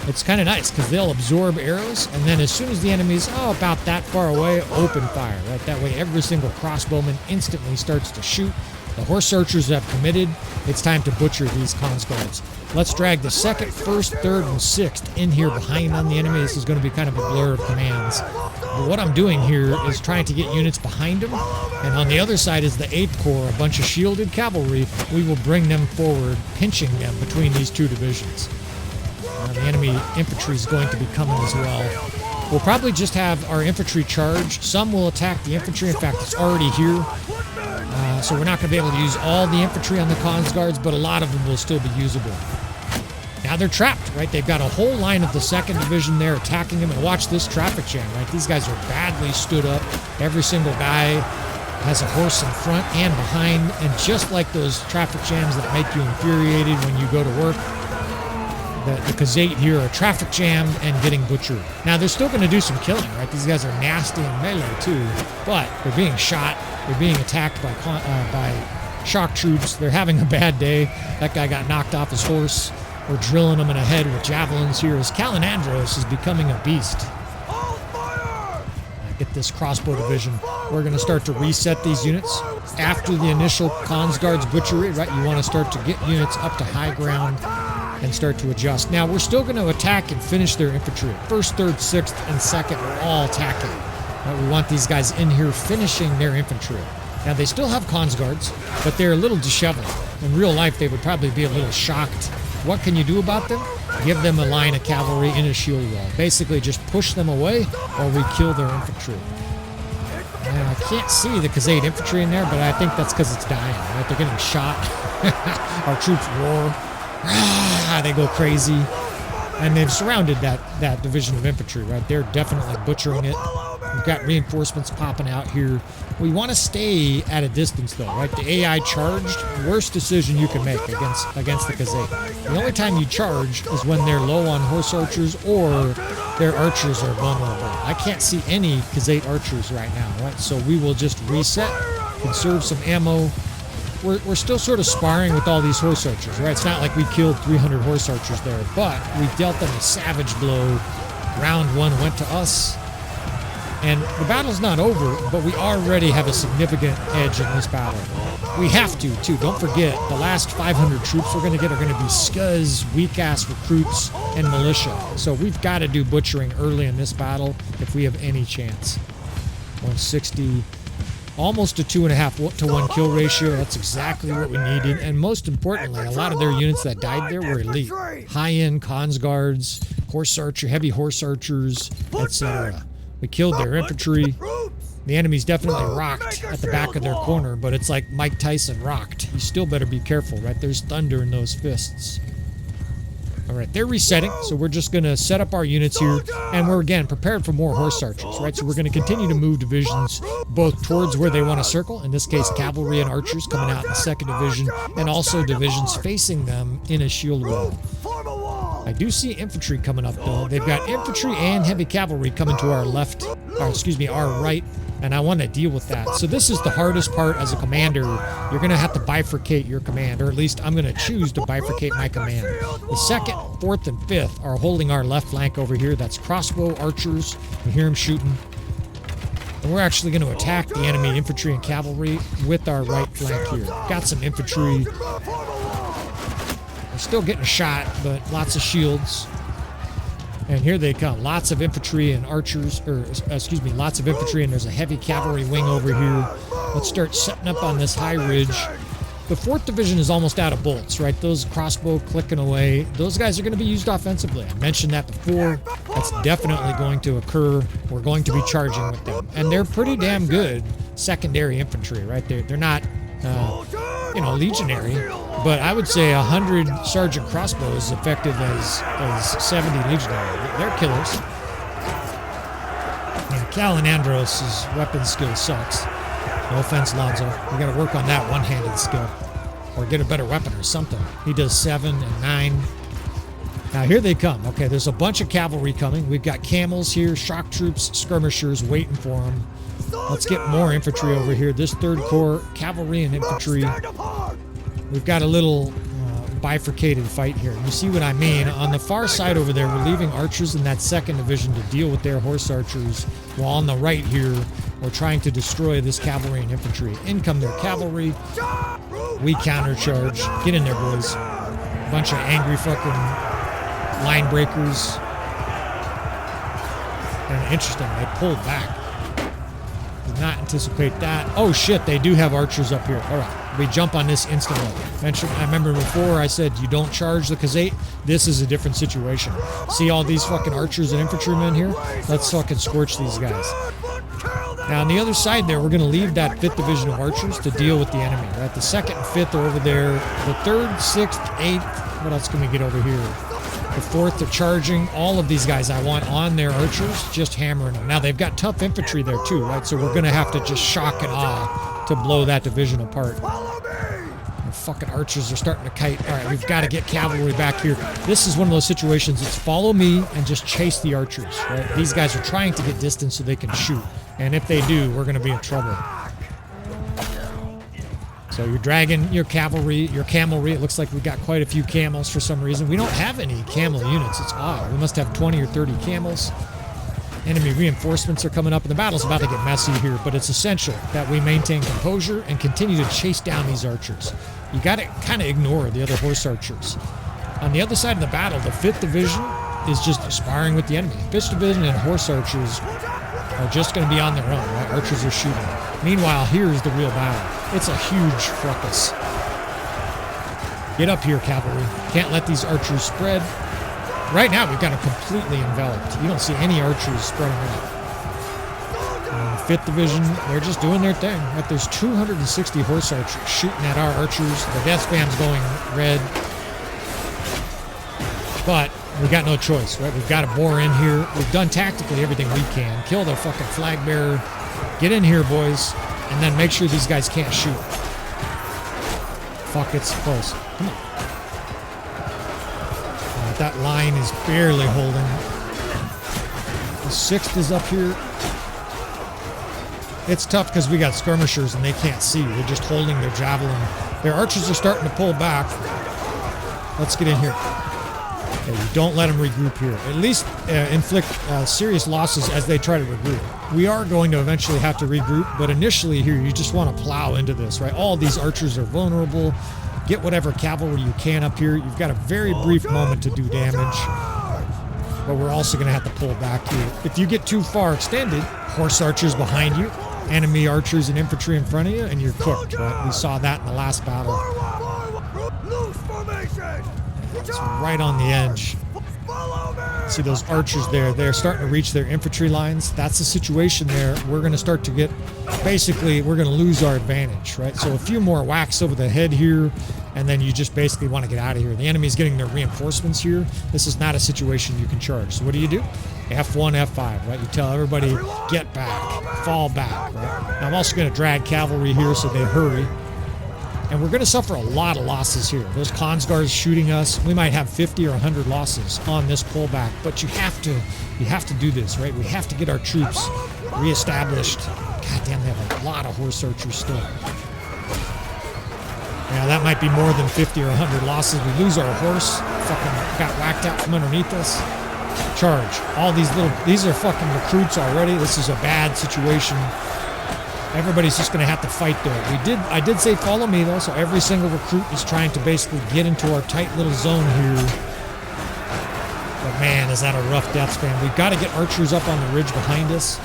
It's kind of nice because they'll absorb arrows, and then as soon as the enemy's about that far away, open fire. Right? That way every single crossbowman instantly starts to shoot. The horse archers have committed. It's time to butcher these conscripts. Let's drag the 2nd, 1st, 3rd, and 6th in here behind on the enemy. This is going to be kind of a blur of commands. But what I'm doing here is trying to get units behind them. And on the other side is the 8th Corps, a bunch of shielded cavalry. We will bring them forward, pinching them between these 2 divisions. The enemy infantry is going to be coming as well. We'll probably just have our infantry charge. Some will attack the infantry. In fact, it's already here. So we're not going to be able to use all the infantry on the cons guards, but a lot of them will still be usable. Now they're trapped, right? They've got a whole line of the 2nd Division there attacking them, and watch this traffic jam, right? These guys are badly stood up. Every single guy has a horse in front and behind, and just like those traffic jams that make you infuriated when you go to work, the Khazate here are traffic jammed and getting butchered. Now they're still going to do some killing, right? These guys are nasty in melee too, but they're being shot. They're being attacked by shock troops. They're having a bad day. That guy got knocked off his horse. We're drilling him in the head with javelins here as Kalinandros is becoming a beast. Get this crossbow division. We're going to start to reset these units. After the initial cons guards butchery, right, you want to start to get units up to high ground and start to adjust. Now, we're still going to attack and finish their infantry. 1st, 3rd, 6th, and 2nd, we're all attacking. Right, we want these guys in here finishing their infantry. Now, they still have cons guards, but they're a little disheveled. In real life, they would probably be a little shocked. What can you do about them? Give them a line of cavalry in a shield wall. Basically, just push them away or we kill their infantry. Now, I can't see the Khazate infantry in there, but I think that's because it's dying, right? They're getting shot. Our troops roar. They go crazy. And they've surrounded that division of infantry, right? They're definitely butchering it. We've got reinforcements popping out here. We want to stay at a distance, though, right? The AI charged, worst decision you can make against the Khazate. The only time you charge is when they're low on horse archers or their archers are vulnerable. I can't see any Khazate archers right now, right? So we will just reset, conserve some ammo. We're still sort of sparring with all these horse archers, right? It's not like we killed 300 horse archers there, but we dealt them a savage blow. Round 1 went to us. And the battle's not over, but we already have a significant edge in this battle. We have to, too. Don't forget, the last 500 troops we're going to get are going to be scuzz, weak-ass recruits, and militia. So we've got to do butchering early in this battle if we have any chance. 160, almost a 2.5 to 1 kill ratio. That's exactly what we needed. And most importantly, a lot of their units that died there were elite. High-end cons guards, heavy horse archers, etc. We killed their infantry. The enemy's definitely rocked at the back of their corner, but it's like Mike Tyson rocked. You still better be careful, right? There's thunder in those fists. All right, they're resetting, so we're just going to set up our units here, and we're, again, prepared for more horse archers, right? So we're going to continue to move divisions both towards where they want to circle, in this case, cavalry and archers coming out in the 2nd Division, and also divisions facing them in a shield wall. I do see infantry coming up though. They've got infantry and heavy cavalry coming to our left, or excuse me, our right, and I want to deal with that. So this is the hardest part as a commander. You're going to have to bifurcate your command, or at least I'm going to choose to bifurcate my command. The 2nd, 4th, and 5th are holding our left flank over here. That's crossbow archers. You hear them shooting. And we're actually going to attack the enemy infantry and cavalry with our right flank here. Got some infantry. We're still getting a shot, but lots of shields. And here they come. Lots of infantry and archers, or excuse me, lots of infantry, and there's a heavy cavalry wing over here. Let's start setting up on this high ridge. The 4th Division is almost out of bolts, right? Those crossbow clicking away. Those guys are going to be used offensively. I mentioned that before. That's definitely going to occur. We're going to be charging with them. And they're pretty damn good secondary infantry, right? They're not, you know, legionary. But I would say 100 Sergeant Crossbow is effective as 70 Legionary. They're killers. And Cal and Andros' weapon skill sucks. No offense, Lonzo. We got to work on that one-handed skill. Or get a better weapon or something. He does 7 and 9. Now here they come. Okay, there's a bunch of cavalry coming. We've got camels here, shock troops, skirmishers waiting for them. Let's get more infantry over here. This 3rd Corps, cavalry and infantry. We've got a little bifurcated fight here. You see what I mean? On the far side over there, we're leaving archers in that 2nd Division to deal with their horse archers, while on the right here, we're trying to destroy this cavalry and infantry. In come their cavalry. We countercharge. Get in there, boys. Bunch of angry fucking line breakers. And interesting, they pulled back. Did not anticipate that. Oh shit, they do have archers up here. All right. We jump on this instantly. I remember before I said you don't charge the Kazate. This is a different situation. See all these fucking archers and infantrymen here? Let's fucking scorch these guys. Now on the other side there, we're going to leave that 5th Division of archers to deal with the enemy. Right? The 2nd and 5th are over there. The 3rd, 6th, 8th. What else can we get over here? The 4th are charging. All of these guys I want on their archers, just hammering them. Now they've got tough infantry there too, right? So we're going to have to just shock and awe to blow that division apart. The fucking archers are starting to kite. All right, we've got to get cavalry back here. This is one of those situations. It's follow me and just chase the archers, right? These guys are trying to get distance so they can shoot. And if they do, we're going to be in trouble. So you're dragging your cavalry, your camelry. It looks like we got quite a few camels for some reason. We don't have any camel units. It's odd. We must have 20 or 30 camels. Enemy reinforcements are coming up, and the battle's about to get messy here, but it's essential that we maintain composure and continue to chase down these archers. You got to kind of ignore the other horse archers. On the other side of the battle, the 5th Division is just sparring with the enemy. 5th Division and horse archers are just going to be on their own, right? Archers are shooting. Meanwhile, here's the real battle. It's a huge fracas. Get up here, cavalry. Can't let these archers spread. Right now, we've got them completely enveloped. You don't see any archers spreading out. 5th Division, they're just doing their thing. Right? There's 260 horse archers shooting at our archers. The death spam's going red. But we got no choice, right? We've got to bore in here. We've done tactically everything we can. Kill their fucking flag bearer. Get in here, boys. And then make sure these guys can't shoot. Fuck, it's close. Come on. That line is barely holding. The 6th is up here. It's tough because we got skirmishers and they can't see. They're just holding their javelin. Their archers are starting to pull back. Let's get in here. Okay, you don't let them regroup here. At least inflict serious losses as they try to regroup. We are going to eventually have to regroup, but initially here you just want to plow into this, right? All these archers are vulnerable. Get whatever cavalry you can up here. You've got a very brief moment to do damage. But we're also going to have to pull back here. If you get too far extended, horse archers behind you, enemy archers and infantry in front of you, and you're cooked, right? We saw that in the last battle. It's right on the edge. See those archers there? They're starting to reach their infantry lines. That's the situation there. We're going to start to get, basically, we're going to lose our advantage, right? So a few more whacks over the head here, and then you just basically want to get out of here. The enemy's getting their reinforcements here. This is not a situation you can charge. So what do? F1, F5, right? You tell everybody, get back, fall back, right? Now I'm also going to drag cavalry here so they hurry. And we're going to suffer a lot of losses here. Those Consguards shooting us. We might have 50 or 100 losses on this pullback, but you have to do this, right? We have to get our troops reestablished. God damn, they have a lot of horse archers still. Yeah, that might be more than 50 or 100 losses. We lose our horse. Fucking got whacked out from underneath us. Charge. All these are fucking recruits already. This is a bad situation. Everybody's just going to have to fight there. I did say follow me though, so every single recruit is trying to basically get into our tight little zone here. But man, is that a rough death span. We've got to get archers up on the ridge behind us.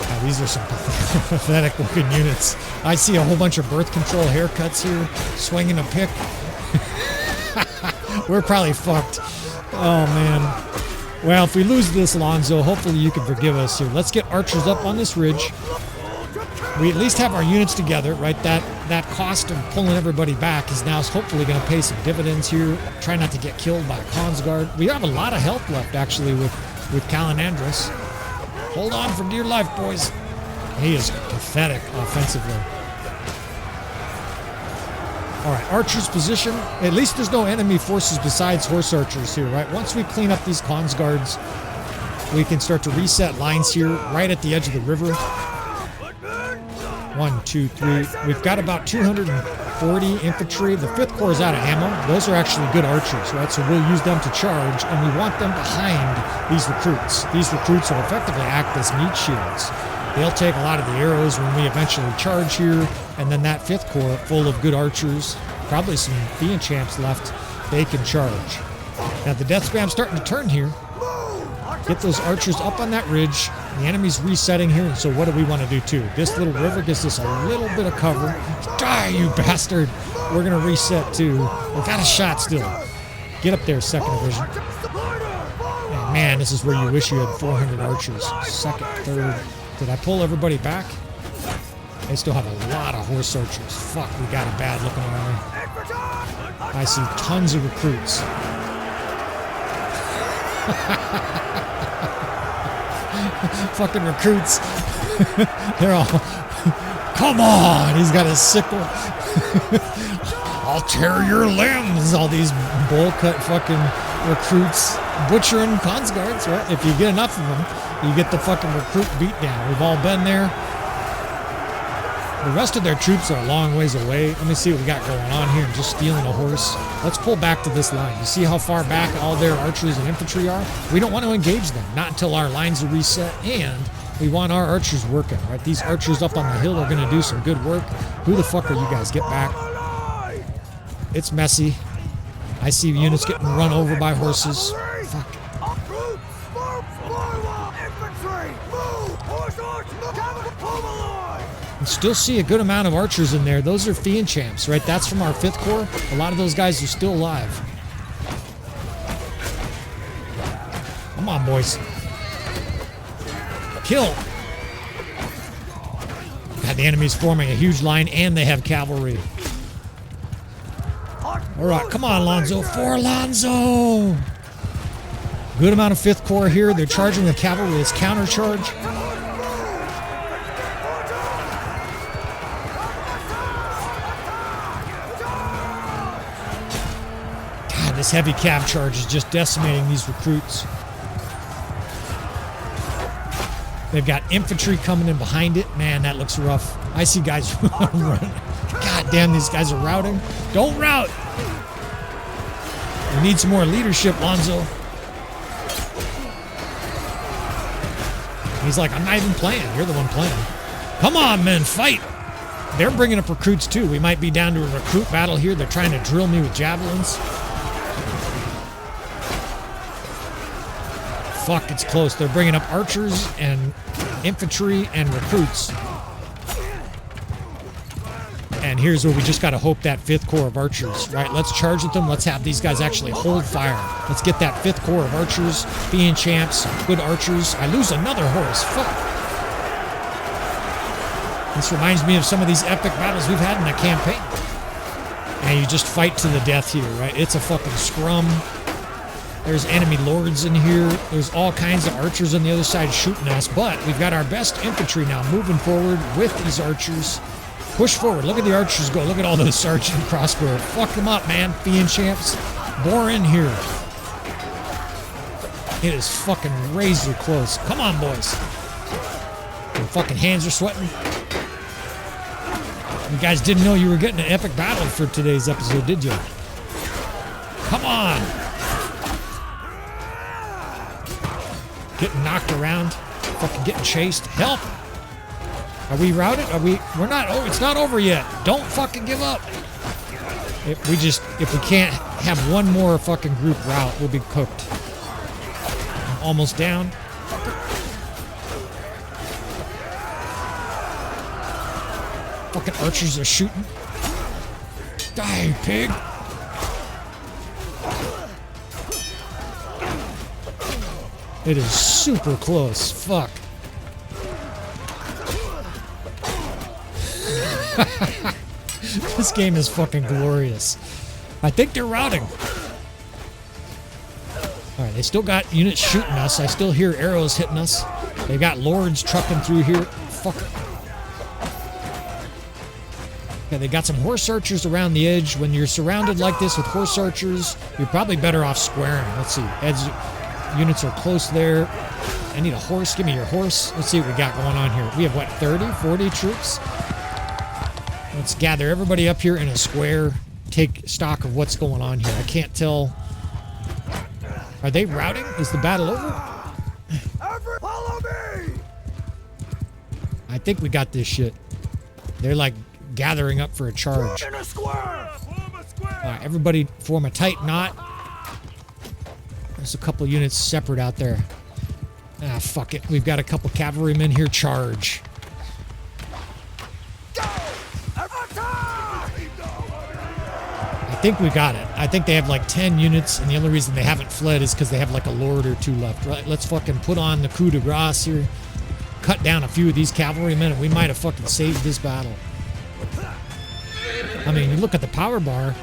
Now, these are some pathetic looking units. I see a whole bunch of birth control haircuts here, swinging a pick. We're probably fucked. Oh man. Well, if we lose this, Alonzo, hopefully you can forgive us here. Let's get archers up on this ridge. We at least have our units together, right? That cost of pulling everybody back is now hopefully going to pay some dividends here. Try not to get killed by a Consguard. We have a lot of health left, actually, with Calanandros. Hold on for dear life, boys. He is pathetic offensively. All right, archers position. At least there's no enemy forces besides horse archers here, right? Once we clean up these Consguards, we can start to reset lines here right at the edge of the river. 1, 2, 3. We've got about 240 infantry. The 5th Corps is out of ammo. Those are actually good archers, right? So we'll use them to charge, and we want them behind these recruits. These recruits will effectively act as meat shields. They'll take a lot of the arrows when we eventually charge here, and then that 5th Corps, full of good archers, probably some Fiend Champs left, they can charge. Now the death spam's starting to turn here. Get those archers up on that ridge. The enemy's resetting here, so what do we want to do too? This little river gives us a little bit of cover. Die, you bastard! We're going to reset too. We've got a shot still. Get up there, 2nd Division. And man, this is where you wish you had 400 archers. 2nd, 3rd. Did I pull everybody back? They still have a lot of horse archers. Fuck, we got a bad looking army. I see tons of recruits. Fucking recruits. They're all, come on, he's got a sickle. I'll tear your limbs. All these bowl cut fucking recruits butchering Consguards, right? If you get enough of them, you get the fucking recruit beat down. We've all been there. The rest of their troops are a long ways away. Let me see what we got going on here. Just stealing a horse. Let's pull back to this line. You see how far back all their archers and infantry are? We don't want to engage them, not until our lines are reset, and we want our archers working, right? These archers up on the hill are going to do some good work. Who the fuck are you guys? Get back. It's messy. I see units getting run over by horses. Fuck. I still see a good amount of archers in there. Those are Fiend Champs, right? That's from our 5th Corps. A lot of those guys are still alive. Come on, boys. Kill. God, the enemy's forming a huge line, and they have cavalry. All right, come on, Lonzo. For Lonzo! Good amount of 5th Corps here. They're charging the cavalry as countercharge. This heavy cav charge is just decimating these recruits. They've got infantry coming in behind it. Man, that looks rough. I see guys running. God damn, these guys are routing. Don't rout! We need some more leadership, Lonzo. He's like, I'm not even playing. You're the one playing. Come on, men, fight! They're bringing up recruits, too. We might be down to a recruit battle here. They're trying to drill me with javelins. Fuck, it's close. They're bringing up archers and infantry and recruits. And here's where we just got to hope that 5th Corps of archers, right? Let's charge with them. Let's have these guys actually hold fire. Let's get that 5th Corps of archers, being champs, good archers. I lose another horse. Fuck. This reminds me of some of these epic battles we've had in the campaign. And you just fight to the death here, right? It's a fucking scrum. There's enemy lords in here. There's all kinds of archers on the other side shooting us, but we've got our best infantry now moving forward with these archers. Push forward. Look at the archers go. Look at all those sergeant and crossbow. Fuck them up, man. Fiend champs. Bore in here. It is fucking razor close. Come on, boys. Your fucking hands are sweating. You guys didn't know you were getting an epic battle for today's episode, did you? Come on. Getting knocked around. Fucking getting chased. Help. Are we routed? We're not. Oh, it's not over yet. Don't fucking give up. If we can't have one more fucking group rout, we'll be cooked. I'm almost down. Fucking archers are shooting. Die, pig. It is super close. Fuck. This game is fucking glorious. I think they're routing. Alright, they still got units shooting us. I still hear arrows hitting us. They got lords trucking through here. Fuck. Okay, they got some horse archers around the edge. When you're surrounded like this with horse archers, you're probably better off squaring. Let's see. Units are close there. I need a horse. Give me your horse. Let's see what we got going on here. We have, what, 30, 40 troops? Let's gather everybody up here in a square. Take stock of what's going on here. I can't tell. Are they routing? Is the battle over?
Follow me!
I think we got this shit. They're like gathering up for a charge.
In a square!
Alright, everybody form a tight knot. There's a couple units separate out there. Ah, fuck it. We've got a couple cavalrymen here. Charge. I think we got it. I think they have like 10 units, and the only reason they haven't fled is because they have like a lord or two left. Right? Let's fucking put on the coup de grace here. Cut down a few of these cavalrymen, and we might have fucking saved this battle. I mean, you look at the power bar,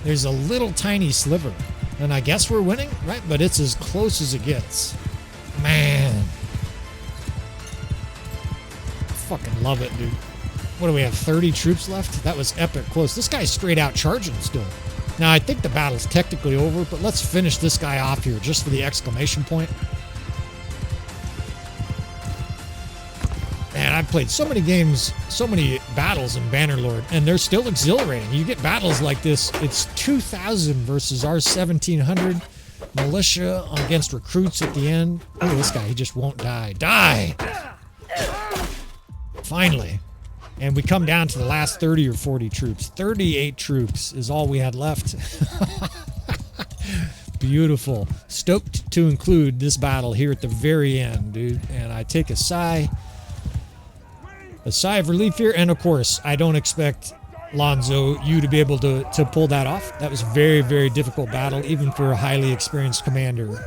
there's a little tiny sliver. And I guess we're winning, right? But it's as close as it gets. Man. I fucking love it, dude. What do we have, 30 troops left? That was epic close. This guy's straight out charging still. Now, I think the battle's technically over, but let's finish this guy off here just for the exclamation point. Man, I've played so many games, so many battles in Bannerlord, and they're still exhilarating. You get battles like this, it's 2,000 versus our 1,700. Militia against recruits at the end. Oh, this guy, he just won't die. Die! Finally. And we come down to the last 30 or 40 troops. 38 troops is all we had left. Beautiful. Stoked to include this battle here at the very end, dude. And I take a sigh of relief here. And of course, I don't expect Lonzo, you to be able to pull that off. That was a very, very difficult battle, even for a highly experienced commander.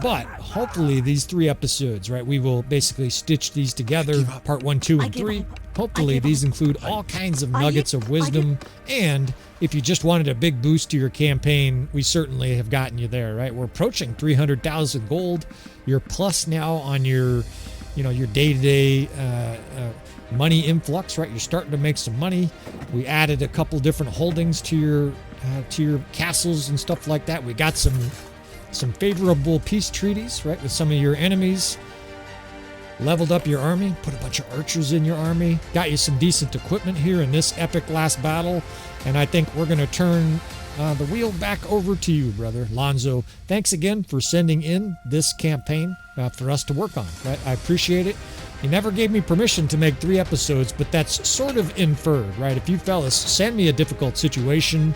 But hopefully these 3 episodes, right, we will basically stitch these together, part 1, 2, and 3. Hopefully these include all kinds of nuggets of wisdom. And if you just wanted a big boost to your campaign, we certainly have gotten you there, right? We're approaching 300,000 gold. You're plus now on your, your day-to-day money influx, right? You're starting to make some money. We added a couple different holdings to your castles and stuff like that. We got some favorable peace treaties, right, with some of your enemies. Leveled up your army, put a bunch of archers in your army, got you some decent equipment here in this epic last battle, and I think we're going to turn the wheel back over to you, brother. Lonzo, thanks again for sending in this campaign for us to work on, right? I appreciate it. You never gave me permission to make 3 episodes, but that's sort of inferred, right? If you fellas send me a difficult situation,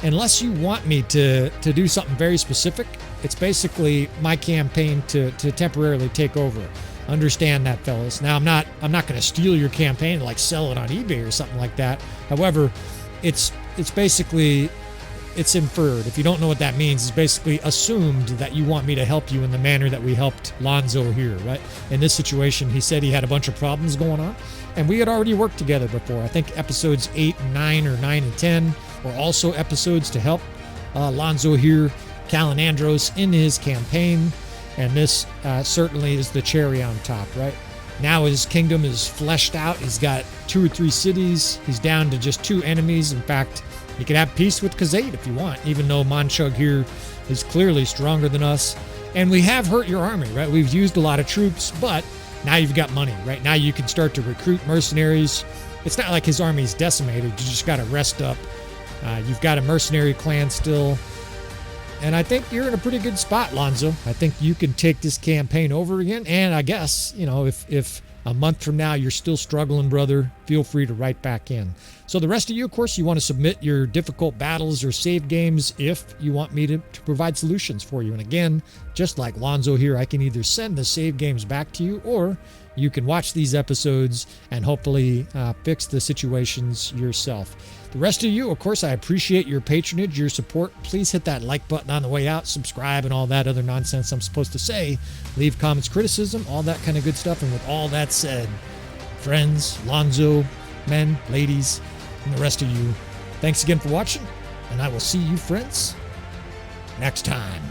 unless you want me to do something very specific, it's basically my campaign to temporarily take over. Understand that, fellas. Now, I'm not going to steal your campaign and like sell it on eBay or something like that. However, it's basically, it's inferred. If you don't know what that means, it's basically assumed that you want me to help you in the manner that we helped Lonzo here, right? In this situation, he said he had a bunch of problems going on, and we had already worked together before. I think episodes 8 and 9 or 9 and 10 were also episodes to help Lonzo here, Calanandros, in his campaign. And this certainly is the cherry on top, right? Now his kingdom is fleshed out. He's got 2 or 3 cities. He's down to just 2 enemies. In fact, you can have peace with Khazad if you want, even though Manchug here is clearly stronger than us. And we have hurt your army, right? We've used a lot of troops, but now you've got money, right? Now you can start to recruit mercenaries. It's not like his army is decimated. You just got to rest up. You've got a mercenary clan still. And I think you're in a pretty good spot, Lonzo. I think you can take this campaign over again. And I guess, you know, if a month from now you're still struggling, brother, feel free to write back in. So the rest of you, of course, you want to submit your difficult battles or save games if you want me to provide solutions for you. And again, just like Lonzo here, I can either send the save games back to you, or you can watch these episodes and hopefully fix the situations yourself. The rest of you, of course, I appreciate your patronage, your support. Please hit that like button on the way out, subscribe, and all that other nonsense I'm supposed to say. Leave comments, criticism, all that kind of good stuff. And with all that said, friends, Lonzo, men, ladies, and the rest of you, thanks again for watching, and I will see you, friends, next time.